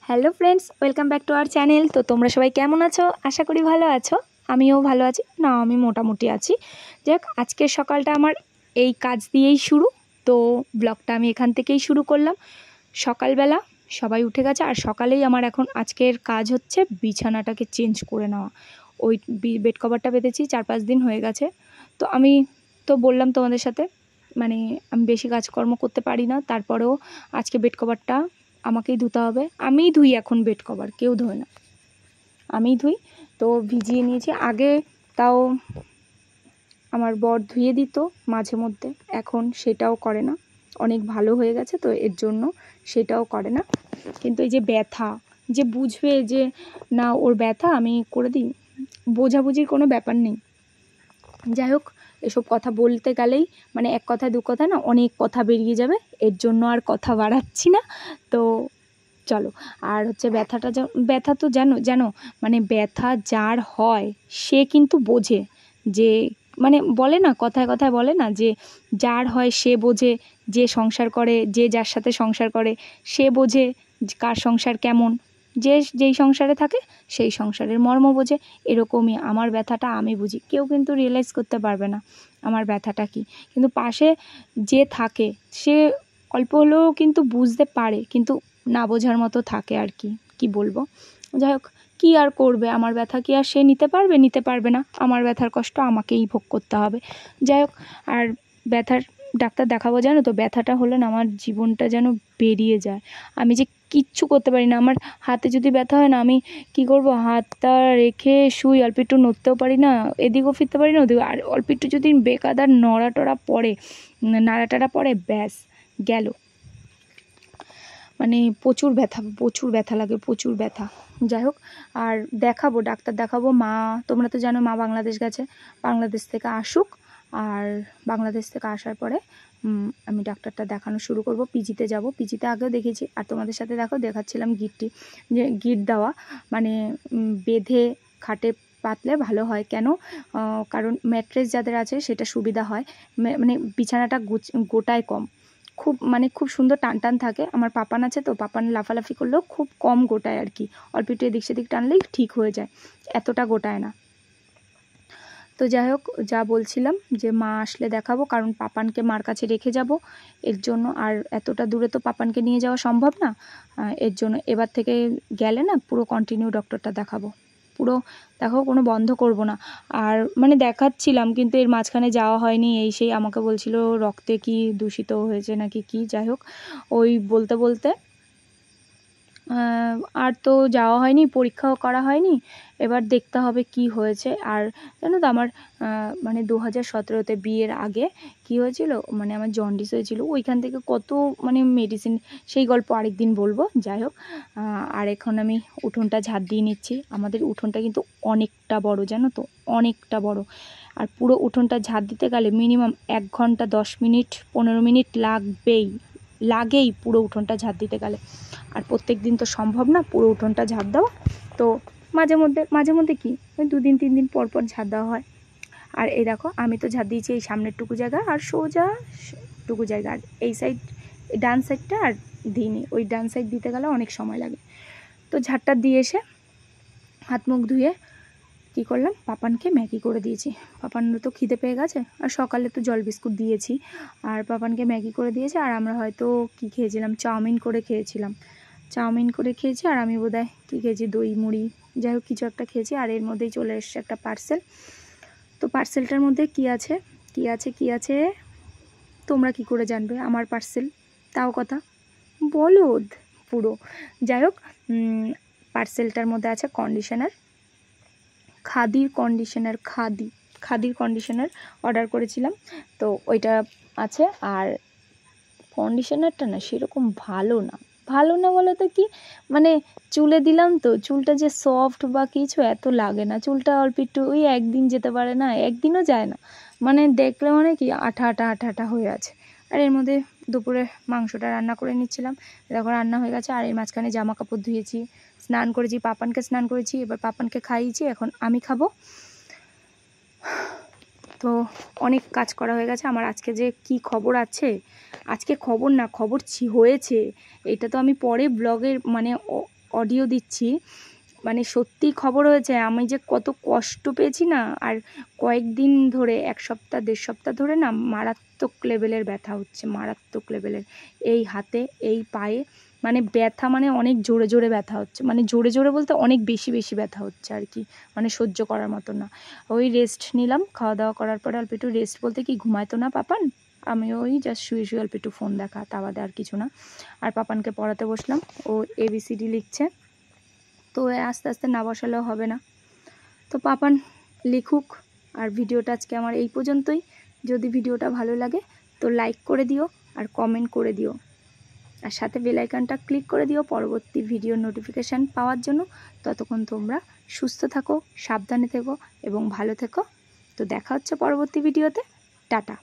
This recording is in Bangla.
Hello friends, welcome back to our channel. তো তোমরা সবাই কেমন আছো? আশা করি ভালো আছো। আমিও ভালো আছি, না আমি মোটামুটি আছি। যাক, আজকের সকালটা আমার এই কাজ দিয়েই শুরু। তো ব্লগটা আমি এখান থেকেই শুরু করলাম। সকালবেলা সবাই উঠে গেছে, আর সকালেই আমার এখন আজকের কাজ হচ্ছে বিছানাটাকে চেঞ্জ করে নেওয়া। ওই বেড কভারটা পেতেছি 4-5 দিন হয়ে গেছে। তো আমি তো বললাম তোমাদের সাথে, মানে আমি বেশি কাজকর্ম করতে পারি না, তারপরেও আজকে বেড কভারটা আমাকেই ধুতে হবে। আমিই ধুই এখন বেড কভার, কেউ ধোয় না, আমিই ধুই। তো ভিজিয়ে নিয়েছি আগে, তাও আমার বর ধুয়ে দিত মাঝে মধ্যে, এখন সেটাও করে না। অনেক ভালো হয়ে গেছে তো এর জন্য সেটাও করে না। কিন্তু এই যে ব্যথা, যে বুঝবে যে না ওর ব্যথা, আমি করে দিই, বোঝাবুঝির কোনো ব্যাপার নেই। যাই হোক, এসব কথা বলতে গেলেই মানে এক কথা দু কথা না, অনেক কথা বেরিয়ে যাবে, এর জন্য আর কথা বাড়াচ্ছি না। তো চলো। আর হচ্ছে ব্যথা তো জানো মানে ব্যথা যার হয় সে কিন্তু বোঝে, যে মানে বলে না, কথায় কথায় বলে না যে যার হয় সে বোঝে, যে সংসার করে, যে যার সাথে সংসার করে সে বোঝে কার সংসার কেমন, যে যেই সংসারে থাকে সেই সংসারের মর্ম বোঝে। এরকমই আমার ব্যথাটা আমি বুঝি, কেউ কিন্তু রিয়েলাইজ করতে পারবে না আমার ব্যথাটা কি, কিন্তু পাশে যে থাকে সে অল্প হলেও কিন্তু বুঝতে পারে, কিন্তু না বোঝার মতো থাকে আর কি, কি বলবো। যাই হোক, কী আর করবে, আমার ব্যথা কি আর সে নিতে পারবে না, আমার ব্যথার কষ্ট আমাকেই ভোগ করতে হবে। যাই হোক, আর ব্যথার ডাক্তার দেখাবো, জানো তো ব্যথাটা হলে না আমার জীবনটা যেন বেরিয়ে যায়, আমি যে কিচ্ছু করতে পারি না। আমার হাতে যদি ব্যথা হয় না, আমি কি করব, হাতটা রেখে শুই, অল্প একটু নড়তেও পারি না, এদিকেও ফিরতে পারি না ওদিকে, আর অল্প একটু যদি বেকাদার নাড়াটাড়া পড়ে, ব্যাস গেল। মানে প্রচুর ব্যথা লাগে, প্রচুর ব্যথা। যাই হোক, আর ডাক্তার দেখাবো। মা, তোমরা তো জানো মা বাংলাদেশ গেছে, বাংলাদেশ থেকে আসুক, আর বাংলাদেশ থেকে আসার পরে আমি ডাক্তারটা দেখানো শুরু করব। পিজিতে যাব, পিজিতে আগেও দেখেছি, আর তোমাদের সাথে দেখাচ্ছিলাম গিটটি, যে গিট দেওয়া মানে বেঁধে খাটে পাতলে ভালো হয়। কেন? কারণ ম্যাট্রেস যাদের আছে সেটা সুবিধা হয়, মানে বিছানাটা গোটায় কম, খুব সুন্দর টান টান থাকে। আমার পাপান আছে, তো পাপান লাফালাফি করলেও খুব কম গোটায় আর কি, অল্প একটু এদিক সেদিক টানলেই ঠিক হয়ে যায়, এতটা গোটায় না। তো যাই হোক, যা বলছিলাম যে মা আসলে দেখাবো, কারণ পাপানকে মার কাছে রেখে যাব এর জন্য, আর এতটা দূরে তো পাপানকে নিয়ে যাওয়া সম্ভব না, এর জন্য এবার থেকে গেলে না পুরো কন্টিনিউ ডক্টরটা দেখাবো, পুরো দেখো, কোনো বন্ধ করব না। আর মানে দেখাচ্ছিলাম, কিন্তু এর মাঝখানে যাওয়া হয়নি, এই সেই আমাকে বলছিল রক্তে কি দূষিত হয়েছে নাকি কি, যাই হোক ওই বলতে বলতে আর তো যাওয়া হয়নি, পরীক্ষাও করা হয়নি, এবার দেখতে হবে কি হয়েছে। আর জানো তো আমার মানে 2017-তে বিয়ের আগে কি হয়েছিল, মানে আমার জন্ডিস হয়েছিল, ওইখান থেকে কত মানে মেডিসিন, সেই গল্প আরেক দিন বলবো। যাই হোক, আর এখন আমি উঠোনটা ঝাড় দিয়ে নিচ্ছি। আমাদের উঠোনটা কিন্তু অনেকটা বড়, জানো তো, অনেকটা বড়, আর পুরো উঠোনটা ঝাড় দিতে গেলে মিনিমাম 1 ঘন্টা 10 মিনিট 15 মিনিট লাগেই পুরো উঠোনটা ঝাড় দিতে গেলে। আর প্রত্যেক দিন তো সম্ভব না পুরো উঠোনটা ঝাড় দেওয়া, তো মাঝে মধ্যে কি ওই 2-3 দিন পর পর ঝাড় দেওয়া হয়। আর এই দেখো, আমি তো ঝাড় দিয়েছি এই সামনের টুকু জায়গা আর সোজা টুকু জায়গা, আর এই সাইড ডান সাইডটা আর দিইনি, ওই ডান সাইড দিতে গেলে অনেক সময় লাগে। তো ঝাড়টা দিয়ে এসে হাত মুখ ধুয়ে কী করলাম, পাপানকে ম্যাগি করে দিয়েছি। পাপানও তো খিদে পেয়ে গেছে, আর সকালে তো জল বিস্কুট দিয়েছি, আর পাপানকে ম্যাগি করে দিয়েছি। আর আমরা হয়তো কী খেয়েছিলাম, চাউমিন করে খেয়েছি, আর আমি বোধহয় কী খেয়েছি, দই মুড়ি, যাই হোক কিছু একটা খেয়েছি। আর এর মধ্যেই চলে এসছে একটা পার্সেল। তো পার্সেলটার মধ্যে কি আছে তোমরা কি করে জানবে আমার পার্সেল, তাও কথা বলদ পুরো। যাই হোক, পার্সেলটার মধ্যে আছে কন্ডিশনার, খাদির কন্ডিশনার অর্ডার করেছিলাম, তো ওইটা আছে। আর কন্ডিশনারটা না সেরকম ভালো না বলে তো কি, মানে চুলে দিলাম তো চুলটা যে সফট বা কিছু এত লাগে না, চুলটা অল্প একটু ওই একদিন যেতে পারে না, একদিনও যায় না, মানে দেখলে মানে কি আঠা হয়ে আছে। আর এর মধ্যে দুপুরে মাংসটা রান্না করে নিচ্ছিলাম, দেখো রান্না হয়ে গেছে। আর এর মাঝখানে জামা কাপড় ধুয়েছি, স্নান করেছি, পাপানকে স্নান করেছি, এবার পাপানকে খাইয়েছি, এখন আমি খাবো। তো অনেক কাজ করা হয়ে গেছে আমার। আজকে যে কি খবর আছে, আজকে খবর হয়েছে, এটা তো আমি পরে ব্লগের মানে অডিও দিচ্ছি, মানে সত্যি খবর হয়েছে, আমি যে কত কষ্ট পেয়েছি না। আর কয়েকদিন ধরে, 1 সপ্তাহ 1.5 সপ্তাহ ধরে না মারাত্মক লেভেলের ব্যথা হচ্ছে, মারাত্মক লেভেলের। এই হাতে, এই পায়ে, মানে ব্যথা, মানে অনেক জোরে জোরে ব্যথা হচ্ছে, মানে জোরে জোরে বলতে অনেক বেশি বেশি ব্যথা হচ্ছে আর কি, মানে সহ্য করার মতো না। ওই রেস্ট নিলাম, খাওয়া দাওয়া করার পরে অল্প একটু রেস্ট বলতে কি, ঘুমাইতো না পাপান, আমি ওই জাস্ট শুয়ে শুয়ে অল্প একটু ফোন দেখা, তা বাদে আর কিছু না। আর পাপানকে পড়াতে বসলাম, ও ABCD লিখছে, তো আস্তে আস্তে না বসালেও হবে না। তো পাপান লিখুক। আর ভিডিওটা আজকে আমার এই পর্যন্তই। যদি ভিডিওটা ভালো লাগে তো লাইক করে দিও আর কমেন্ট করে দিও, আর সাথে বেল আইকনটা ক্লিক করে দিও পরবর্তী ভিডিওর নোটিফিকেশান পাওয়ার জন্য। ততক্ষণ তোমরা সুস্থ থাকো, সাবধানে থেকো এবং ভালো থেকো। তো দেখা হচ্ছে পরবর্তী ভিডিওতে। টাটা।